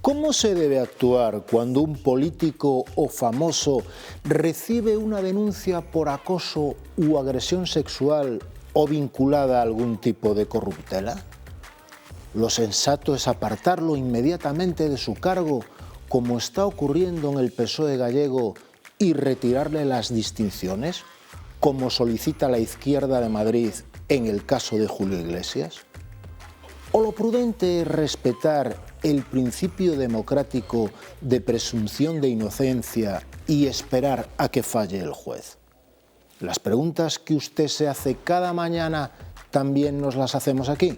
¿Cómo se debe actuar cuando un político o famoso recibe una denuncia por acoso u agresión sexual o vinculada a algún tipo de corruptela? Lo sensato es apartarlo inmediatamente de su cargo, como está ocurriendo en el PSOE gallego, y retirarle las distinciones, como solicita la izquierda de Madrid en el caso de Julio Iglesias. ¿O lo prudente es respetar el principio democrático de presunción de inocencia y esperar a que falle el juez? Las preguntas que usted se hace cada mañana también nos las hacemos aquí.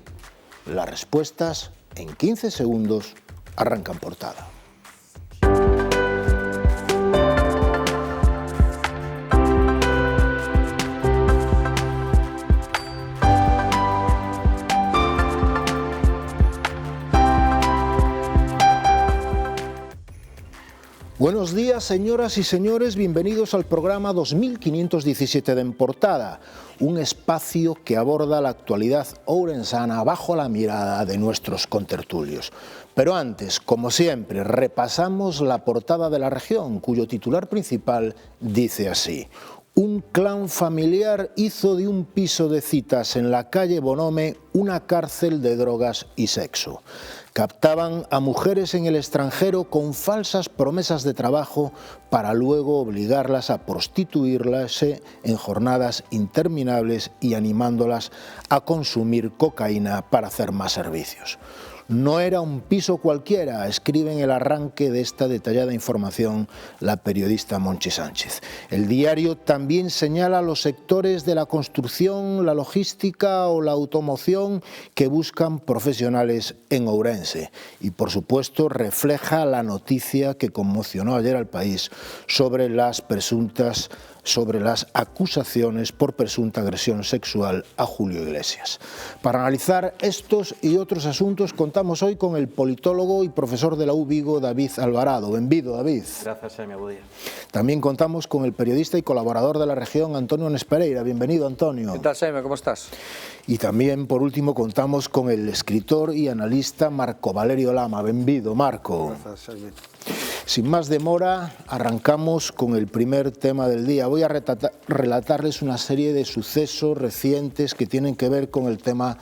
Las respuestas en 15 segundos arrancan portada. Buenos días, señoras y señores, bienvenidos al programa 2517 de En Portada, un espacio que aborda la actualidad ourensana bajo la mirada de nuestros contertulios. Pero antes, como siempre, repasamos la portada de La Región, cuyo titular principal dice así: un clan familiar hizo de un piso de citas en la calle Bonhome una cárcel de drogas y sexo. Captaban a mujeres en el extranjero con falsas promesas de trabajo para luego obligarlas a prostituirse en jornadas interminables y animándolas a consumir cocaína para hacer más servicios. No era un piso cualquiera, escribe en el arranque de esta detallada información la periodista Monchi Sánchez. El diario también señala los sectores de la construcción, la logística o la automoción que buscan profesionales en Ourense. Y por supuesto refleja la noticia que conmocionó ayer al país sobre las acusaciones por presunta agresión sexual a Julio Iglesias. Para analizar estos y otros asuntos contamos hoy con el politólogo y profesor de la U Vigo, David Alvarado. Benvido, David. Gracias, Xaime, bo día. También contamos con el periodista y colaborador de La Región, Antonio Nespereira. Bienvenido, Antonio. ¿Qué tal, Xaime? ¿Cómo estás? Y también, por último, contamos con el escritor y analista Marco Valerio Lama. Benvido, Marco. Gracias, Xaime. Sin más demora, arrancamos con el primer tema del día. Voy a relatarles una serie de sucesos recientes que tienen que ver con el tema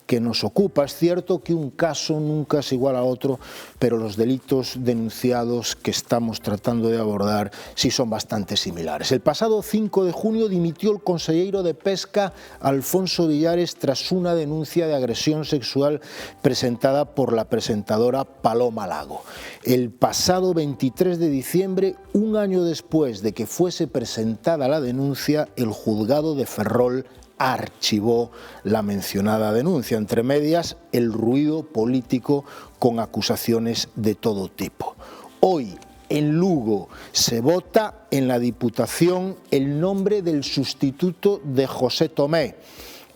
que nos ocupa. Es cierto que un caso nunca es igual a otro, pero los delitos denunciados que estamos tratando de abordar sí son bastante similares. El pasado 5 de junio dimitió el consejero de Pesca, Alfonso Villares, tras una denuncia de agresión sexual presentada por la presentadora Paloma Lago. El pasado 23 de diciembre, un año después de que fuese presentada la denuncia, el juzgado de Ferrol archivó la mencionada denuncia. Entre medias, el ruido político con acusaciones de todo tipo. Hoy, en Lugo, se vota en la Diputación el nombre del sustituto de José Tomé,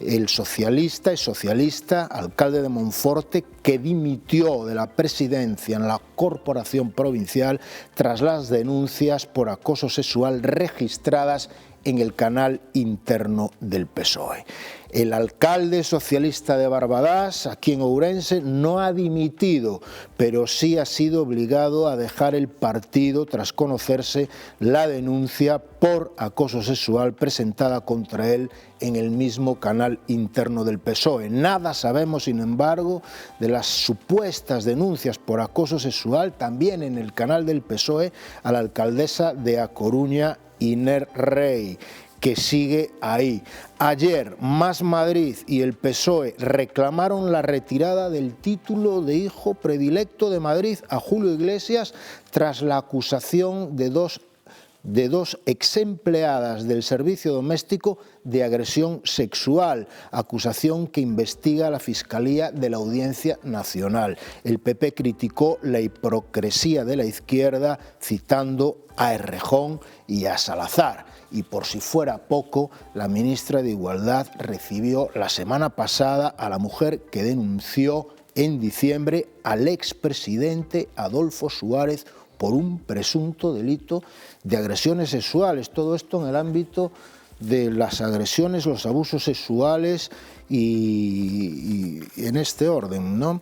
el socialista alcalde de Monforte, que dimitió de la presidencia en la corporación provincial tras las denuncias por acoso sexual registradas en el canal interno del PSOE. El alcalde socialista de Barbadás, aquí en Ourense, no ha dimitido, pero sí ha sido obligado a dejar el partido tras conocerse la denuncia por acoso sexual presentada contra él en el mismo canal interno del PSOE. Nada sabemos, sin embargo, de las supuestas denuncias por acoso sexual también en el canal del PSOE a la alcaldesa de A Coruña, Iner Rey, que sigue ahí. Ayer, Más Madrid y el PSOE reclamaron la retirada del título de hijo predilecto de Madrid a Julio Iglesias tras la acusación de dos exempleadas del servicio doméstico de agresión sexual, acusación que investiga la Fiscalía de la Audiencia Nacional. El PP criticó la hipocresía de la izquierda citando a Errejón y a Salazar. Y por si fuera poco, la ministra de Igualdad recibió la semana pasada a la mujer que denunció en diciembre al expresidente Adolfo Suárez por un presunto delito de agresiones sexuales. Todo esto en el ámbito de las agresiones, los abusos sexuales y en este orden, ¿no?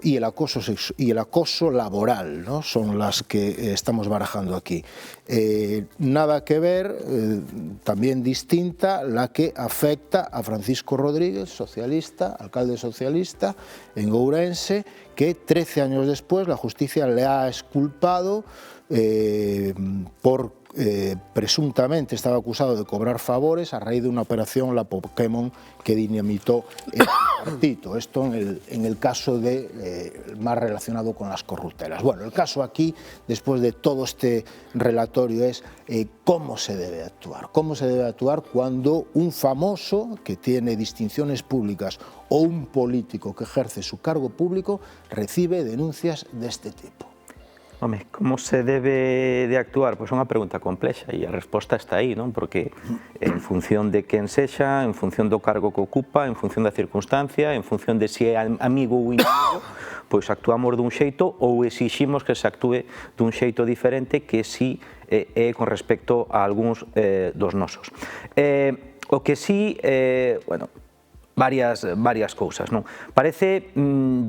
Y el acoso laboral, ¿no? Son las que estamos barajando aquí. Nada que ver, también distinta, la que afecta a Francisco Rodríguez, socialista, alcalde socialista en Ourense, que 13 años después la justicia le ha exculpado por presuntamente estaba acusado de cobrar favores a raíz de una operación, la Pokémon, que dinamitó el partido. Esto en el caso más relacionado con las corruptelas. Bueno, el caso aquí, después de todo este relatorio, es cómo se debe actuar. Cómo se debe actuar cuando un famoso que tiene distinciones públicas o un político que ejerce su cargo público recibe denuncias de este tipo. Home, como se debe de actuar? Pois é unha pregunta complexa e a resposta está aí, non? Porque en función de quen sexa, en función do cargo que ocupa, en función da circunstancia, en función de se é amigo ou inimigo, pois actuamos dun xeito ou exiximos que se actúe dun xeito diferente que si é con respecto a algúns dos nosos. O que si, bueno, varias cousas, non? Parece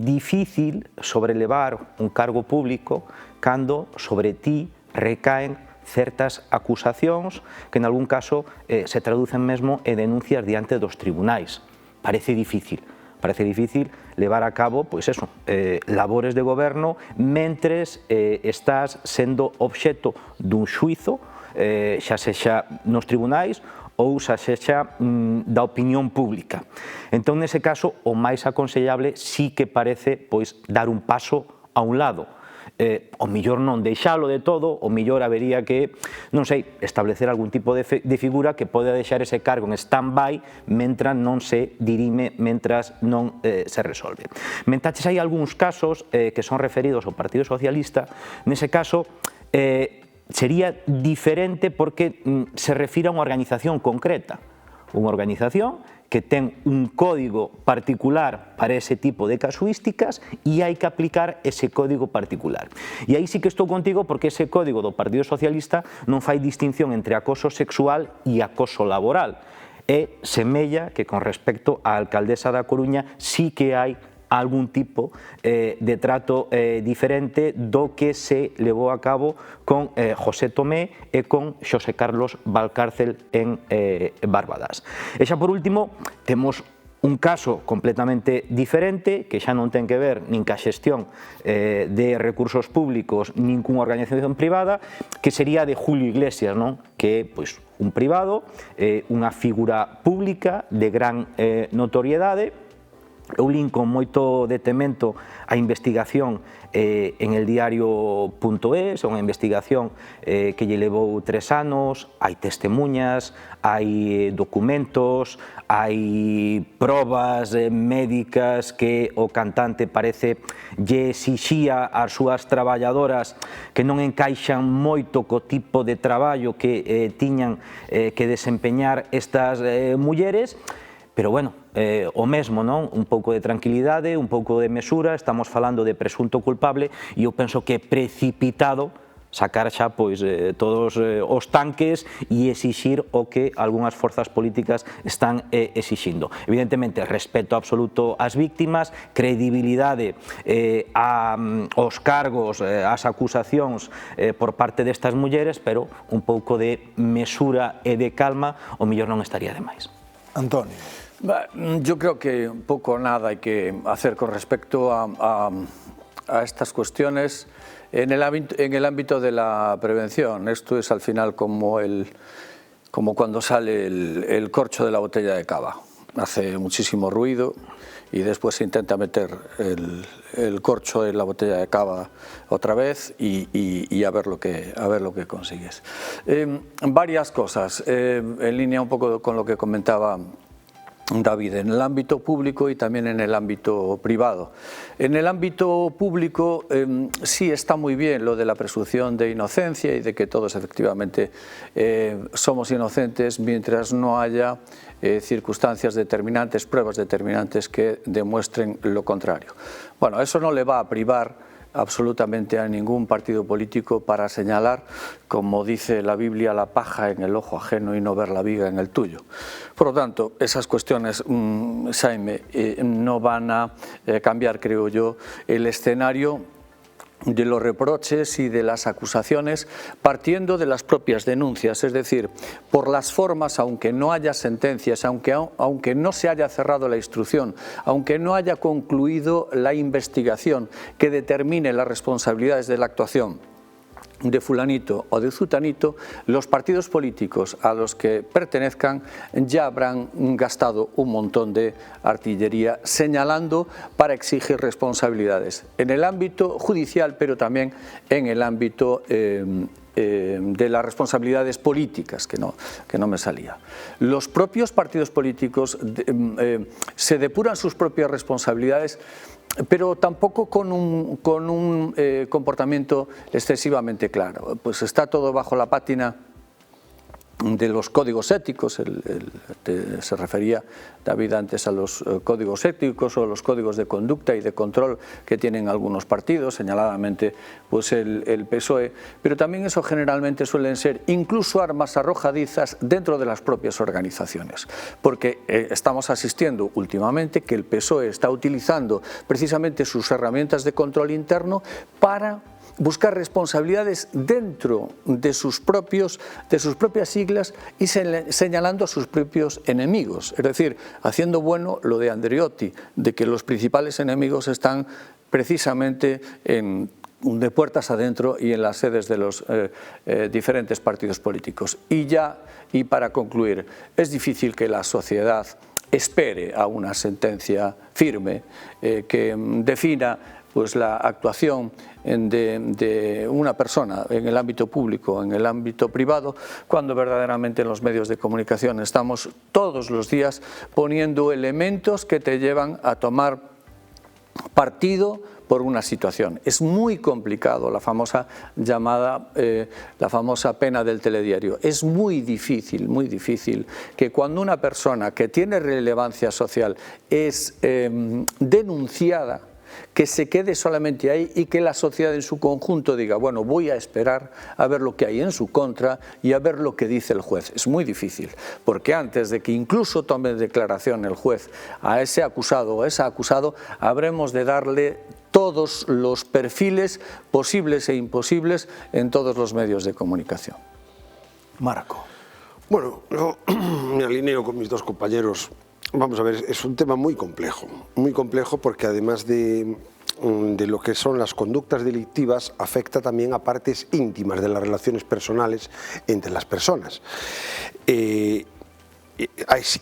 difícil sobrelevar un cargo público cando sobre ti recaen certas acusacións que en algún caso se traducen mesmo en denuncias diante dos tribunais. Parece difícil levar a cabo, pois eso, labores de goberno mentres estás sendo obxecto dun xuizo, xa sexa nos tribunais ou xa sexa da opinión pública. Entón, nese caso, o máis aconsellable sí que parece pois dar un paso a un lado. O millor non deixalo de todo, o millor habería que, non sei, establecer algún tipo de figura que poda deixar ese cargo en stand-by mentras non se dirime, mentras non se resolve. Mentaches hai algúns casos que son referidos ao Partido Socialista, nese caso sería diferente porque se refira a unha organización concreta, unha organización que ten un código particular para ese tipo de casuísticas e hai que aplicar ese código particular. E aí sí que estou contigo porque ese código do Partido Socialista non fai distinción entre acoso sexual e acoso laboral. E semella que con respecto á alcaldesa da Coruña sí que hai algún tipo de trato diferente do que se levou a cabo con José Tomé e con Xosé Carlos Valcárcel en Barbadas. E xa por último, temos un caso completamente diferente que xa non ten que ver nin ca xestión de recursos públicos nin cunha organización privada, que sería de Julio Iglesias, non? Que é pois, un privado, unha figura pública de gran notoriedade. Eu lin con moito detemento a investigación en el diario.es, unha investigación que lle levou 3 anos, hai testemunhas, hai documentos, hai probas médicas que o cantante parece lle exixía ás súas traballadoras que non encaixan moito co tipo de traballo que tiñan que desempeñar estas mulleres. Pero bueno, o mesmo, non? Un pouco de tranquilidade, un pouco de mesura, estamos falando de presunto culpable e eu penso que é precipitado sacar xa pois todos os tanques e exixir o que algunhas forzas políticas están exixindo. Evidentemente, respeto absoluto ás víctimas, credibilidade aos cargos, ás acusacións por parte destas mulleres, pero un pouco de mesura e de calma, o mellor non estaría de máis. Antonio. Yo creo que poco o nada hay que hacer con respecto a estas cuestiones en el ámbito de la prevención. Esto es al final como cuando sale el corcho de la botella de cava. Hace muchísimo ruido y después se intenta meter el corcho en la botella de cava otra vez y a ver lo que consigues. Varias cosas, en línea un poco con lo que comentaba David, en el ámbito público y también en el ámbito privado. En el ámbito público sí está muy bien lo de la presunción de inocencia y de que todos efectivamente somos inocentes mientras no haya circunstancias determinantes, pruebas determinantes que demuestren lo contrario. Bueno, eso no le va a privar absolutamente a ningún partido político para señalar, como dice la Biblia, la paja en el ojo ajeno y no ver la viga en el tuyo. Por lo tanto, esas cuestiones, Jaime, no van a cambiar, creo yo, el escenario de los reproches y de las acusaciones partiendo de las propias denuncias, es decir, por las formas, aunque no haya sentencias, aunque no se haya cerrado la instrucción, aunque no haya concluido la investigación que determine las responsabilidades de la actuación de fulanito o de zutanito, los partidos políticos a los que pertenezcan ya habrán gastado un montón de artillería señalando para exigir responsabilidades en el ámbito judicial, pero también en el ámbito de las responsabilidades políticas, que no me salía. Los propios partidos políticos se depuran sus propias responsabilidades, pero tampoco con un comportamiento excesivamente claro. Pues está todo bajo la pátina de los códigos éticos, se refería David antes a los códigos éticos o los códigos de conducta y de control que tienen algunos partidos, señaladamente pues el PSOE, pero también eso generalmente suelen ser incluso armas arrojadizas dentro de las propias organizaciones, porque estamos asistiendo últimamente que el PSOE está utilizando precisamente sus herramientas de control interno para buscar responsabilidades dentro de sus propias siglas y señalando a sus propios enemigos, es decir, haciendo bueno lo de Andreotti, de que los principales enemigos están precisamente de puertas adentro y en las sedes de los diferentes partidos políticos. Y para concluir, es difícil que la sociedad espere a una sentencia firme que defina pues la actuación de una persona en el ámbito público, en el ámbito privado, cuando verdaderamente en los medios de comunicación estamos todos los días poniendo elementos que te llevan a tomar partido por una situación. Es muy complicado la famosa pena del telediario. Es muy difícil que cuando una persona que tiene relevancia social es denunciada, que se quede solamente ahí y que la sociedad en su conjunto diga, bueno, voy a esperar a ver lo que hay en su contra y a ver lo que dice el juez. Es muy difícil, porque antes de que incluso tome declaración el juez a ese acusado o a esa acusado, habremos de darle todos los perfiles posibles e imposibles en todos los medios de comunicación. Marco. Bueno, yo me alineo con mis dos compañeros. Vamos a ver, es un tema muy complejo porque además de lo que son las conductas delictivas, afecta también a partes íntimas de las relaciones personales entre las personas.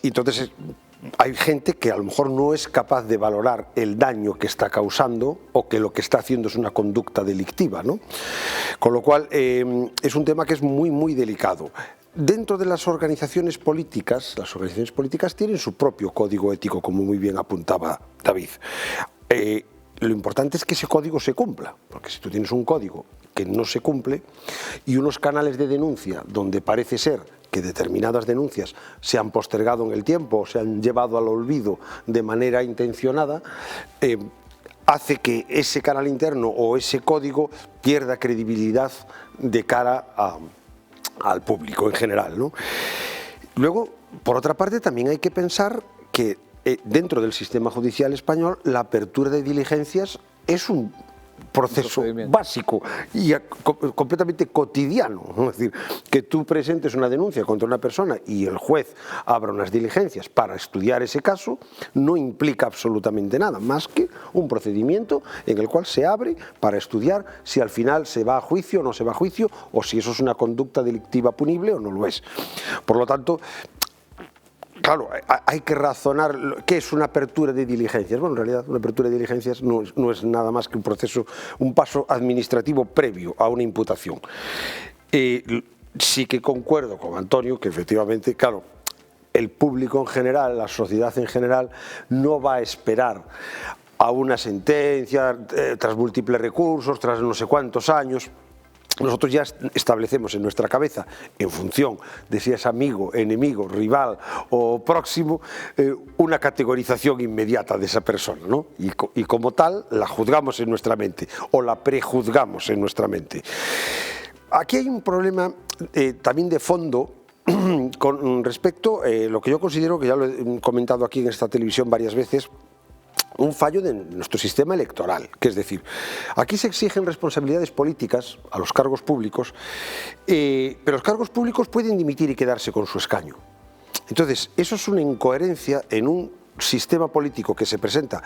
Entonces, hay gente que a lo mejor no es capaz de valorar el daño que está causando o que lo que está haciendo es una conducta delictiva, ¿no? Con lo cual, es un tema que es muy delicado. Dentro de las organizaciones políticas tienen su propio código ético, como muy bien apuntaba David. Lo importante es que ese código se cumpla, porque si tú tienes un código que no se cumple y unos canales de denuncia donde parece ser que determinadas denuncias se han postergado en el tiempo o se han llevado al olvido de manera intencionada, hace que ese canal interno o ese código pierda credibilidad de cara al público en general, ¿no? Luego, por otra parte, también hay que pensar que dentro del sistema judicial español la apertura de diligencias es un proceso básico y completamente cotidiano. Es decir, que tú presentes una denuncia contra una persona y el juez abra unas diligencias para estudiar ese caso no implica absolutamente nada más que un procedimiento en el cual se abre para estudiar si al final se va a juicio o no se va a juicio, o si eso es una conducta delictiva punible o no lo es. Por lo tanto, claro, hay que razonar qué es una apertura de diligencias. Bueno, en realidad una apertura de diligencias no es nada más que un proceso, un paso administrativo previo a una imputación. Sí que concuerdo con Antonio que efectivamente, claro, el público en general, la sociedad en general, no va a esperar a una sentencia tras múltiples recursos, tras no sé cuántos años. nosotros ya establecemos en nuestra cabeza, en función de si es amigo, enemigo, rival o próximo, una categorización inmediata de esa persona, ¿no? Y como tal la juzgamos en nuestra mente o la prejuzgamos en nuestra mente. Aquí hay un problema también de fondo con respecto a lo que yo considero, que ya lo he comentado aquí en esta televisión varias veces, un fallo de nuestro sistema electoral, que es decir, aquí se exigen responsabilidades políticas a los cargos públicos, pero los cargos públicos pueden dimitir y quedarse con su escaño. Entonces, eso es una incoherencia en un sistema político que se presenta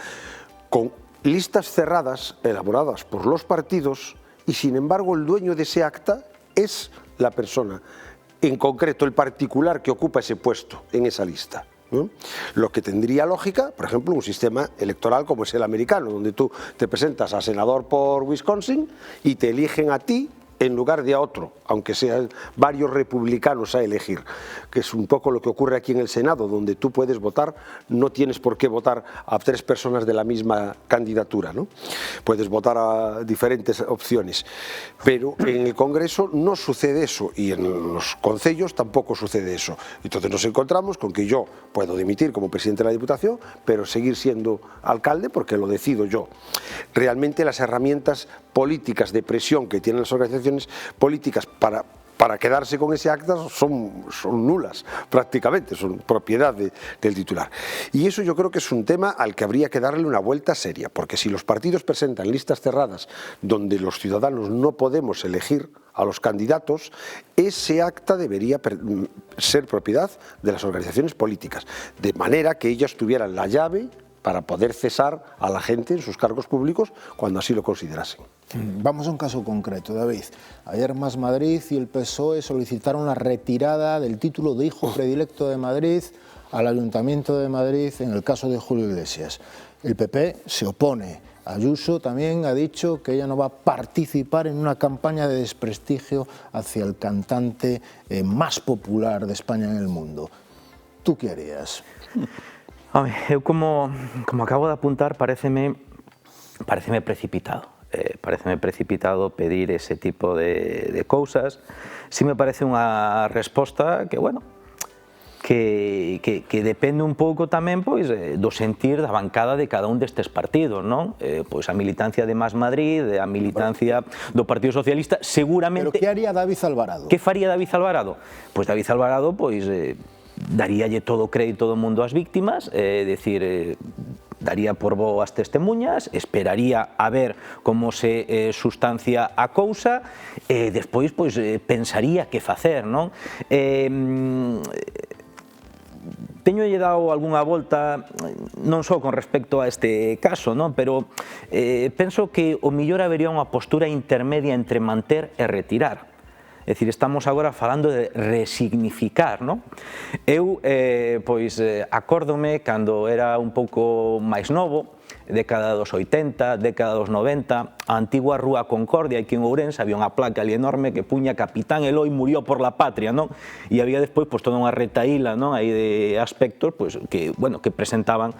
con listas cerradas elaboradas por los partidos y, sin embargo, el dueño de ese acta es la persona, en concreto el particular que ocupa ese puesto en esa lista, ¿no? Lo que tendría lógica, por ejemplo, un sistema electoral como es el americano, donde tú te presentas a senador por Wisconsin y te eligen a ti en lugar de a otro, aunque sean varios republicanos a elegir, que es un poco lo que ocurre aquí en el Senado, donde tú puedes votar, no tienes por qué votar a 3 personas de la misma candidatura, ¿no? Puedes votar a diferentes opciones, pero en el Congreso no sucede eso y en los concellos tampoco sucede eso. Entonces nos encontramos con que yo puedo dimitir como presidente de la Diputación, pero seguir siendo alcalde porque lo decido yo. Realmente las herramientas políticas de presión que tienen las organizaciones políticas para quedarse con ese acta son nulas prácticamente, son propiedad del titular. Y eso yo creo que es un tema al que habría que darle una vuelta seria, porque si los partidos presentan listas cerradas donde los ciudadanos no podemos elegir a los candidatos, ese acta debería ser propiedad de las organizaciones políticas, de manera que ellas tuvieran la llave para poder cesar a la gente en sus cargos públicos cuando así lo considerasen. Vamos a un caso concreto, David. Ayer Más Madrid y el PSOE solicitaron la retirada del título de hijo predilecto de Madrid al Ayuntamiento de Madrid en el caso de Julio Iglesias. El PP se opone. Ayuso también ha dicho que ella no va a participar en una campaña de desprestigio hacia el cantante más popular de España en el mundo. ¿Tú qué harías? Eu como acabo de apuntar, pareceme precipitado. Pareceme precipitado pedir ese tipo de cousas. Si me parece unha resposta que, bueno, que depende un pouco tamén pois, do sentir da bancada de cada un destes partidos, non? Pois a militancia de Más Madrid, a militancia do Partido Socialista, seguramente... Pero que haría David Alvarado? Que faría David Alvarado? Pois David Alvarado, pois... daríalle todo o crédito do mundo ás víctimas, decir, daría por bo as testemunhas, esperaría a ver como se sustancia a cousa e despois pois, pensaría que facer, non? Teñolle dado algunha volta, non só con respecto a este caso, non? Pero penso que o mellor habería unha postura intermedia entre manter e retirar. É dicir, estamos agora falando de resignificar, non? Eu, pois, acórdome cando era un pouco máis novo, década dos 80, década dos 90, a antigua Rúa Concordia, aquí en Ourense, había unha placa ali enorme que puña Capitán Eloi murió por la patria, non? E había despois pois, toda unha retaíla, non? Aí de aspectos pois, que, bueno, que presentaban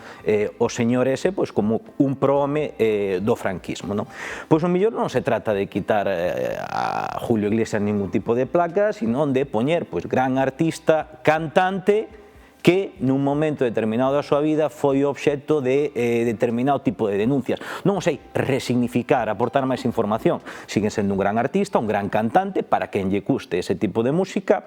o señor ese pois, como un prohome do franquismo, non? Pois o mellor non se trata de quitar a Julio Iglesias ningún tipo de placa, sino de poñer pois, gran artista, cantante, que nun momento determinado da súa vida foi obxecto de determinado tipo de denuncias. Non o sei, resignificar, aportar máis información. Sigue sendo un gran artista, un gran cantante, para quen lle custe ese tipo de música.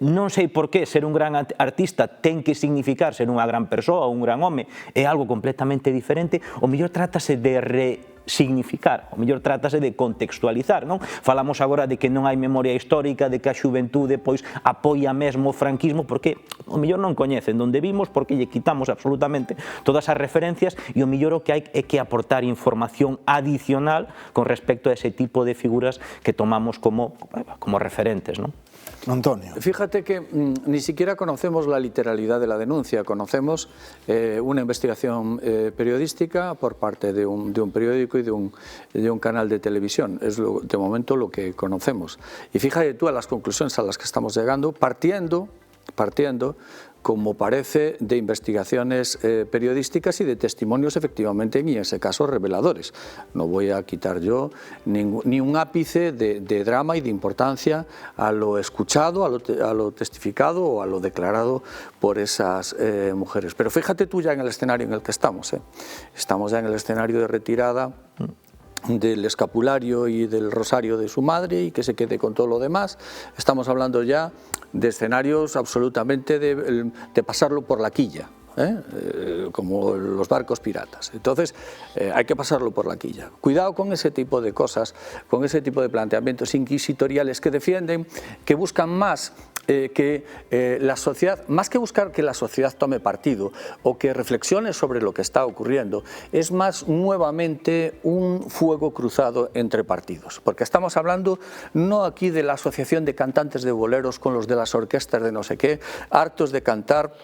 Non sei por que ser un gran artista ten que significar ser unha gran persoa ou un gran home, é algo completamente diferente. O mellor trátase de significar, o mellor trátase de contextualizar, non? Falamos agora de que non hai memoria histórica, de que a xuventude pois apoia mesmo o franquismo, porque o mellor non coñecen onde vimos, porque lle quitamos absolutamente todas as referencias e o mellor o que hai é que aportar información adicional con respecto a ese tipo de figuras que tomamos como referentes, non? Antonio. Fíjate que ni siquiera conocemos la literalidad de la denuncia, conocemos una investigación periodística por parte de un periódico y de un canal de televisión. Es de momento lo que conocemos. Y fíjate tú a las conclusiones a las que estamos llegando, partiendo partiendo, como parece, de investigaciones periodísticas y de testimonios efectivamente, y en ese caso, reveladores. No voy a quitar yo ni un ápice de drama y de importancia a lo escuchado, a lo testificado o a lo declarado por esas mujeres. Pero fíjate tú ya en el escenario en el que estamos. Estamos ya en el escenario de retirada del escapulario y del rosario de su madre y que se quede con todo lo demás. Estamos hablando ya de escenarios absolutamente de pasarlo por la quilla, como los barcos piratas. Entonces hay que pasarlo por la quilla. Cuidado con ese tipo de cosas, con ese tipo de planteamientos inquisitoriales que defienden, que buscan más que la sociedad, más que buscar que la sociedad tome partido o que reflexione sobre lo que está ocurriendo, es más nuevamente un fuego cruzado entre partidos, porque estamos hablando no aquí de la asociación de cantantes de boleros con los de las orquestas de no sé qué, hartos de cantar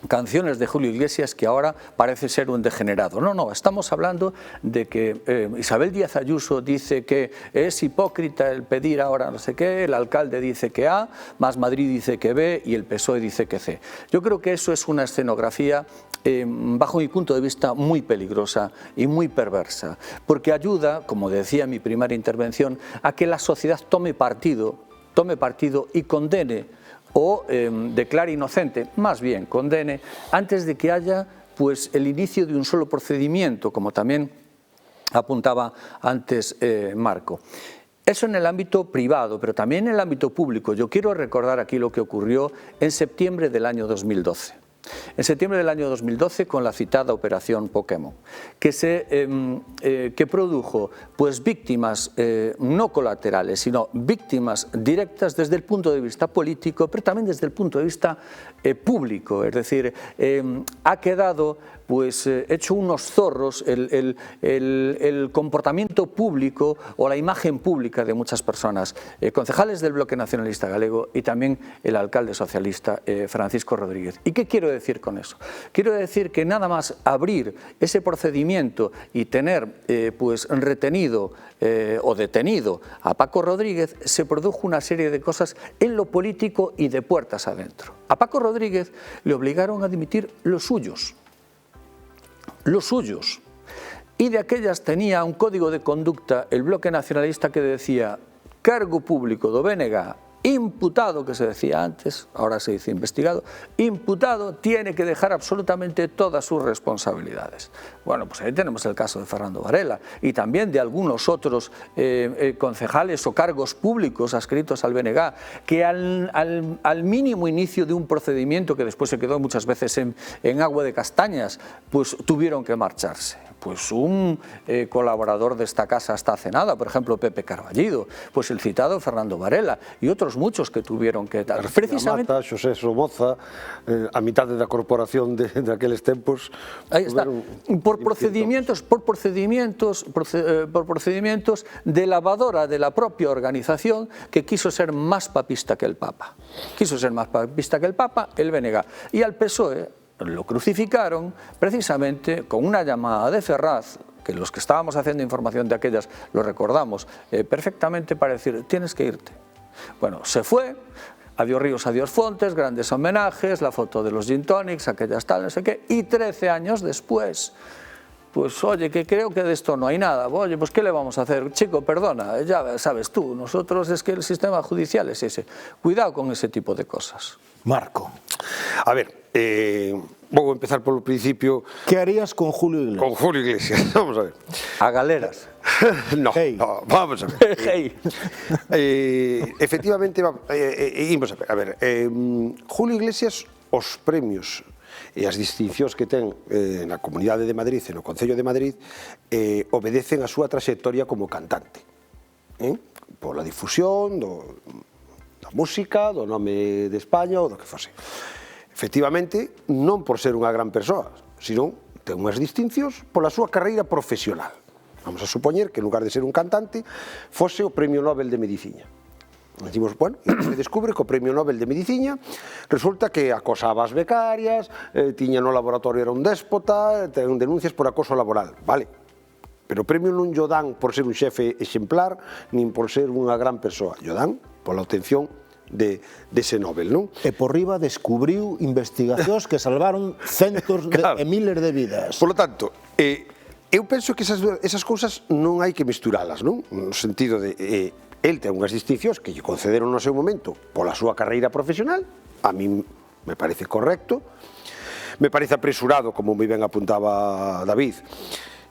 canciones de Julio Iglesias que ahora parece ser un degenerado. No, no, estamos hablando de que Isabel Díaz Ayuso dice que es hipócrita el pedir ahora no sé qué, el alcalde dice que A, Más Madrid dice que B y el PSOE dice que C. Yo creo que eso es una escenografía bajo mi punto de vista muy peligrosa y muy perversa, porque ayuda, como decía en mi primera intervención, a que la sociedad tome partido y condene o declare inocente, más bien condene, antes de que haya pues, el inicio de un solo procedimiento, como también apuntaba antes Marco. Eso en el ámbito privado, pero también en el ámbito público. Yo quiero recordar aquí lo que ocurrió en septiembre del año 2012. En septiembre del año 2012 con la citada Operación Pokémon, que produjo pues, víctimas no colaterales, sino víctimas directas desde el punto de vista político, pero también desde el punto de vista público. Es decir, ha quedado pues, hecho unos zorros el comportamiento público o la imagen pública de muchas personas, concejales del Bloque Nacionalista Galego y también el alcalde socialista Francisco Rodríguez. ¿Y qué quiero decir con eso? Quiero decir que nada más abrir ese procedimiento y tener pues, retenido o detenido a Paco Rodríguez, se produjo una serie de cosas en lo político y de puertas adentro. A Paco Rodríguez le obligaron a dimitir los suyos, y de aquellas tenía un código de conducta el Bloque Nacionalista que decía cargo público do BNG imputado, que se decía antes, ahora se dice investigado, imputado tiene que dejar absolutamente todas sus responsabilidades. Bueno, pues ahí tenemos el caso de Fernando Varela y también de algunos otros concejales o cargos públicos adscritos al BNG que al mínimo inicio de un procedimiento que después se quedó muchas veces en agua de castañas, pues tuvieron que marcharse. Pues un colaborador de esta casa hasta hace nada, por ejemplo Pepe Carballido, pues el citado Fernando Varela y otros muchos que tuvieron que dar. Precisamente Mata, Xosé Somoza, a mitad de la corporación de aqueles tempos. Ahí está. Por procedimientos de lavadora de la propia organización que quiso ser más papista que el Papa. Quiso ser más papista que el Papa, el BNG. Y al PSOE lo crucificaron precisamente con una llamada de Ferraz, que los que estábamos haciendo información de aquellas lo recordamos perfectamente, para decir, tienes que irte. Bueno, se fue, adiós ríos, adiós fontes, grandes homenajes, la foto de los gin tonics, aquellas tal, no sé qué, y 13 años después, pues oye, que creo que de esto no hay nada, oye, pues ¿qué le vamos a hacer? Chico, perdona, ya sabes tú, nosotros es que el sistema judicial es ese. Cuidado con ese tipo de cosas. Marco. A ver, voy a empezar por el principio. ¿Qué harías con Julio Iglesias? Con Julio Iglesias, vamos a ver. A galeras. No, hey. No, vamos a ver. Hey. Efectivamente, vamos a ver, Julio Iglesias, os premios e as distincións que ten na Comunidade de Madrid e no Concello de Madrid obedecen a súa traxectoria como cantante, pola difusión da música, do nome de España ou do que fose. Efectivamente, non por ser unha gran persoa, sino ten unhas distincións pola súa carreira profesional. Vamos a supoñer que en lugar de ser un cantante fose o Premio Nobel de Medicina. Decimos, bueno, se descubre que o Premio Nobel de Medicina resulta que acosaba as becarias, tiña no laboratorio, era un déspota, ten denuncias por acoso laboral, vale. Pero o premio non llo dan por ser un xefe exemplar, nin por ser unha gran persoa, llo dan pola obtención dese Nobel, non? E por riba descubriu investigacións que salvaron centos e miles de vidas. Por lo tanto, eu penso que esas cousas non hai que misturalas, non? No sentido de, el ten unhas distincións que lle concederon no seu momento pola súa carreira profesional, a mí me parece correcto, me parece apresurado, como moi ben apuntaba David,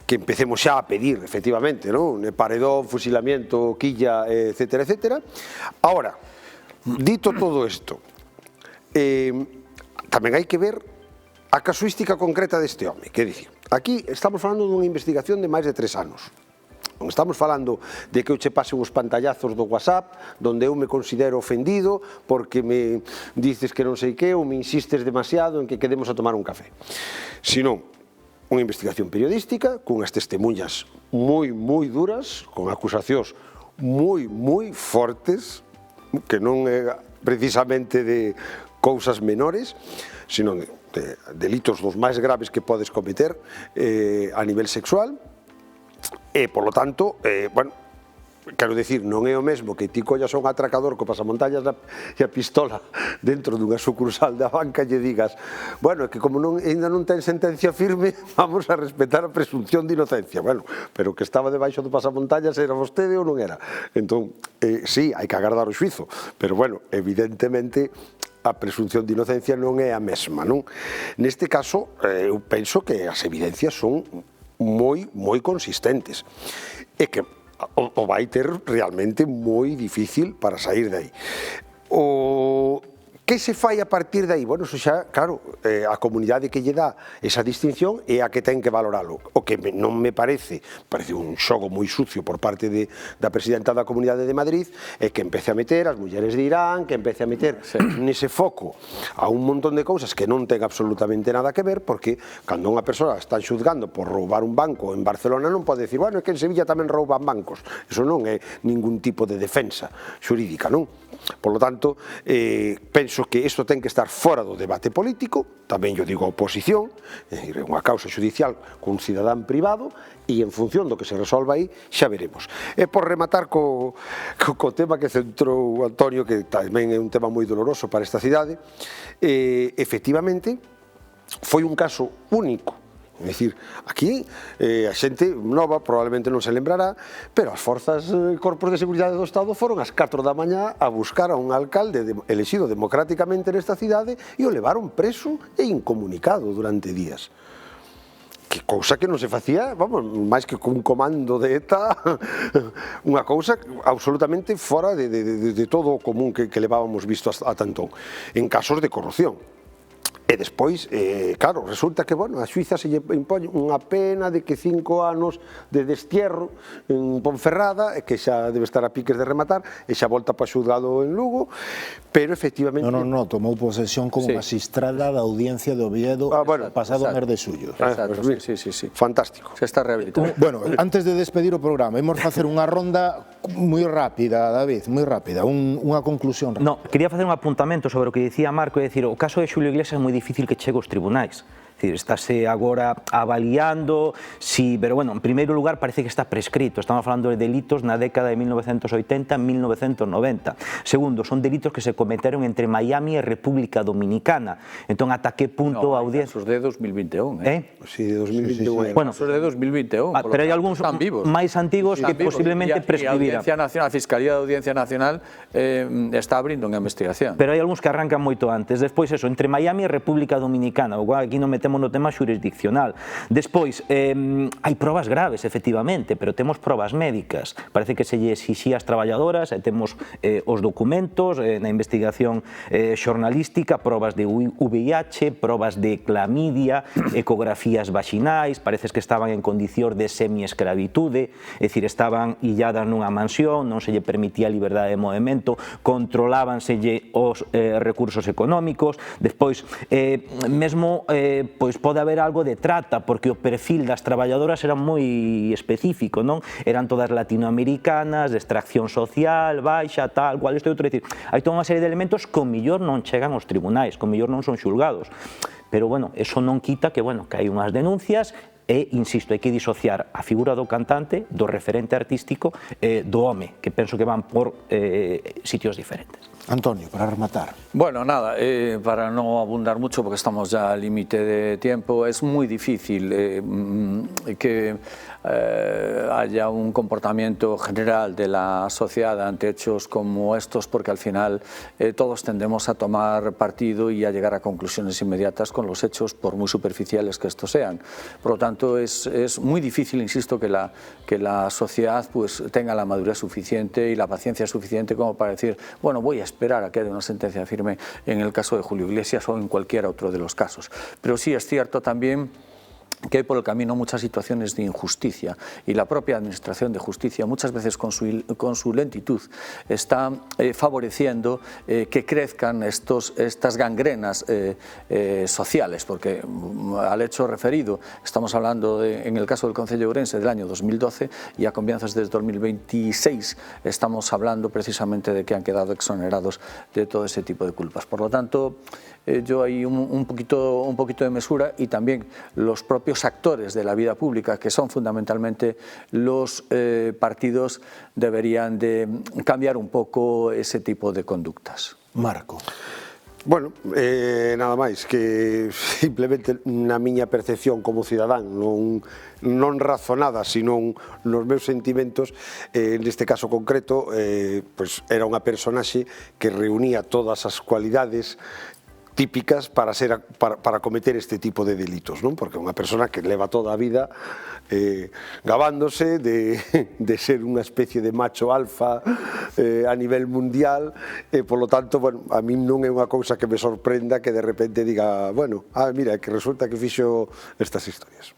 que empecemos xa a pedir, efectivamente, non? Paredón, fusilamiento, quilla, etcétera, etcétera. Ahora, dito todo isto, tamén hai que ver a casuística concreta deste home, que dicir, aquí estamos falando dunha investigación de máis de 3 anos. Non estamos falando de que eu che pase uns pantallazos do WhatsApp donde eu me considero ofendido porque me dices que non sei que ou me insistes demasiado en que quedemos a tomar un café. Senón, unha investigación periodística cunhas testemunhas moi duras, con acusacións moi fortes, que non é precisamente de cousas menores, sino de delitos dos máis graves que podes cometer a nivel sexual, e, por lo tanto, bueno, quero dicir, non é o mesmo que ti collas a un atracador co pasamontallas e a pistola dentro dunha sucursal da banca e lle digas, bueno, é que como ainda non ten sentencia firme, vamos a respetar a presunción de inocencia. Bueno, pero que estaba debaixo do pasamontallas era vostede ou non era? Entón, sí, hai que agardar o xuizo, pero, bueno, evidentemente, a presunción de inocencia non é a mesma, non? Neste caso, eu penso que as evidencias son moi consistentes e que o vai ter realmente moi difícil para sair de aí. Que se fai a partir de aí? Bueno, eso xa, claro, a comunidade que lle dá esa distinción é a que ten que valoralo. O que non me parece un xogo moi sucio por parte da presidenta da Comunidade de Madrid, é que empece a meter as mulleres de Irán, que empece a meter nese foco a un montón de cousas que non ten absolutamente nada que ver, porque cando unha persoa está xuzgando por roubar un banco en Barcelona non pode decir, bueno, é que en Sevilla tamén rouban bancos. Eso non é ningún tipo de defensa xurídica, non? Por lo tanto, penso que isto ten que estar fora do debate político, tamén yo digo a oposición, é unha causa judicial cun cidadán privado, e en función do que se resolva aí, xa veremos. E por rematar co tema que centrou Antonio, que tamén é un tema moi doloroso para esta cidade, efectivamente, foi un caso único. É dicir, aquí a xente nova probablemente non se lembrará, pero as forzas corpos de seguridade do Estado foron ás 4 da mañá a buscar a un alcalde elexido democráticamente nesta cidade e o levaron preso e incomunicado durante días. Que cousa que non se facía, vamos, máis que cun comando de ETA, unha cousa absolutamente fora de todo o común que levábamos visto ata entón, en casos de corrupción. E despois, claro, resulta que, bueno, a Suiza se lle impón unha pena de que 5 anos de destierro en Ponferrada, que xa debe estar a piques de rematar, e xa volta para xulgado en Lugo, pero efectivamente... Non, tomou posesión como magistrada da Audiencia de Oviedo pasado mes de xullo. Sí. Fantástico. Se está rehabilitando. Bueno, antes de despedir o programa, imos facer unha ronda moi rápida, David, moi rápida, unha conclusión. No, quería facer un apuntamento sobre o que dicía Marco, é dicir, o caso de Xulio Iglesias é moi difícil que chegue aos tribunais. Estáse agora avaliando, pero bueno, en primeiro lugar parece que está prescrito, estamos falando de delitos na década de 1980-1990. Segundo, son delitos que se cometeron entre Miami e República Dominicana, entón ata que punto a audiencia... Casos de 2021, Sí, de 2021. Bueno, casos de 2021, pero hai algúns máis antigos que posiblemente prescribiran. A Fiscalía de Audiencia Nacional está abrindo unha investigación. Pero hai algúns que arrancan moito antes. Despois, eso, entre Miami e República Dominicana, aquí non metemos no tema xurisdiccional. Despois, hai probas graves, efectivamente, pero temos probas médicas. Parece que se lle exixía ás traballadoras, temos os documentos na investigación xornalística, probas de VIH, probas de clamidia, ecografías vaginais, parece que estaban en condicións de semi-escravitude, é dicir, estaban illadas nunha mansión, non se lle permitía a liberdade de movimento, controlábanselle os recursos económicos. Despois, mesmo pois pode haber algo de trata, porque o perfil das traballadoras era moi específico, non? Eran todas latinoamericanas, de extracción social, baixa, tal, cual, isto e outro. É dicir, hai toda unha serie de elementos que o mellor non chegan aos tribunais, que o mellor non son xulgados. Pero, bueno, eso non quita que, bueno, que hai unhas denuncias E, insisto, hai que disociar a figura do cantante do referente artístico do home, que penso que van por sitios diferentes. Antonio, para rematar. Bueno, nada, para no abundar mucho porque estamos ya al límite de tiempo, es muy difícil que haya un comportamiento general de la sociedad ante hechos como estos, porque al final todos tendemos a tomar partido y a llegar a conclusiones inmediatas con los hechos, por muy superficiales que estos sean. Por lo tanto, es muy difícil, insisto, que la sociedad pues tenga la madurez suficiente y la paciencia suficiente como para decir, bueno, voy a esperar a que haya una sentencia firme en el caso de Julio Iglesias o en cualquier otro de los casos. Pero sí es cierto también que hay por el camino muchas situaciones de injusticia y la propia Administración de Justicia muchas veces con su lentitud está favoreciendo que crezcan estas gangrenas sociales, porque al hecho referido estamos hablando en el caso del Concello de Ourense del año 2012 y a comienzos de 2026 estamos hablando precisamente de que han quedado exonerados de todo ese tipo de culpas. Por lo tanto, yo hay un poquito de mesura, y también los propios actores de la vida pública, que son fundamentalmente los partidos, deberían de cambiar un poco ese tipo de conductas. Marco. Bueno, nada máis, que simplemente na miña percepción como cidadán, non razonada, sino nos meus sentimentos, neste caso concreto, pues era unha personaxe que reunía todas as cualidades típicas para cometer este tipo de delitos, non? Porque unha persona que leva toda a vida gabándose de ser unha especie de macho alfa a nivel mundial, e polo tanto, bueno, a mí non é unha cousa que me sorprenda que de repente diga, bueno, mira, que resulta que fixo estas historias.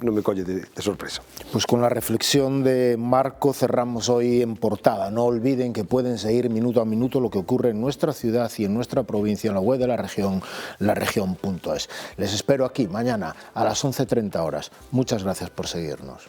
No me colle de sorpresa. Pues con la reflexión de Marco cerramos hoy en portada. No olviden que pueden seguir minuto a minuto lo que ocurre en nuestra ciudad y en nuestra provincia en la web de la región, laregion.es. Les espero aquí mañana a las 11:30 horas. Muchas gracias por seguirnos.